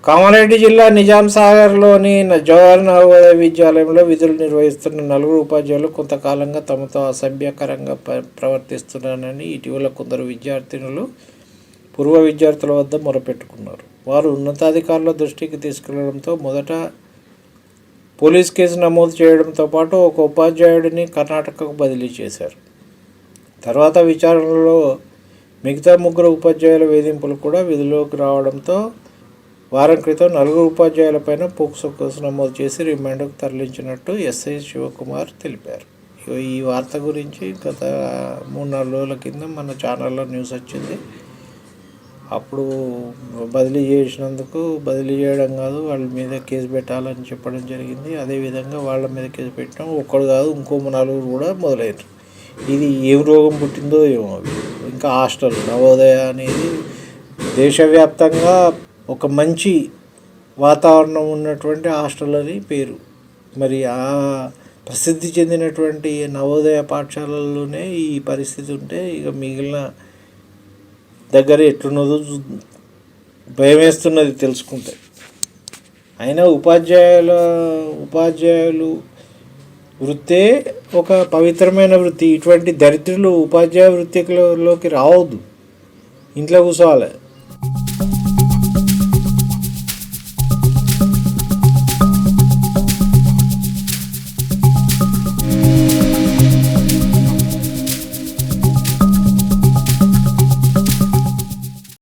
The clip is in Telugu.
కామారెడ్డి జిల్లా నిజాం సాగర్లోని జవహర్ నవోదయ విద్యాలయంలో విధులు నిర్వహిస్తున్న 4 ఉపాధ్యాయులు కొంతకాలంగా తమతో అసభ్యకరంగా ప్రవర్తిస్తున్నారని ఇటీవల కొందరు విద్యార్థినులు పూర్వ విద్యార్థుల వద్ద మొరపెట్టుకున్నారు. వారు ఉన్నతాధికారుల దృష్టికి తీసుకెళ్లడంతో మొదట పోలీస్ కేసు నమోదు చేయడంతో పాటు ఒక ఉపాధ్యాయుడిని కర్ణాటకకు బదిలీ చేశారు. తర్వాత విచారణలో మిగతా 3 ఉపాధ్యాయుల వేధింపులు కూడా విధుల్లోకి రావడంతో వారం క్రితం 4 ఉపాధ్యాయులపైన పోక్సో కేసు నమోదు చేసి రిమాండ్కు తరలించినట్టు ఎస్ఐ శివకుమార్ తెలిపారు. ఈ వార్త గురించి గత 3-4 రోజుల కింద మన ఛానల్లో న్యూస్ వచ్చింది. అప్పుడు బదిలీ చేసినందుకు బదిలీ చేయడం కాదు, వాళ్ళ మీద కేసు పెట్టాలని చెప్పడం జరిగింది. అదేవిధంగా వాళ్ళ మీద కేసు పెట్టడం ఒక్కడు కాదు, ఇంకో 4 కూడా మొదలయ్యారు. ఇది ఏం రోగం పుట్టిందో ఏమో. ఇంకా హాస్టల్ నవోదయ అనేది దేశవ్యాప్తంగా ఒక మంచి వాతావరణం ఉన్నటువంటి హాస్టల్ అని పేరు. మరి ఆ ప్రసిద్ధి చెందినటువంటి నవోదయ పాఠశాలల్లోనే ఈ పరిస్థితి ఉంటే ఇక మిగిలిన దగ్గర ఎట్లున్నదో భయం వేస్తున్నది తెలుసుకుంటే. అయినా ఉపాధ్యాయులు వృత్తే ఒక పవిత్రమైన వృత్తి. ఇటువంటి దరిద్రులు ఉపాధ్యాయ వృత్తిలోకి రావద్దు, ఇంట్లో కూర్చోవాలి.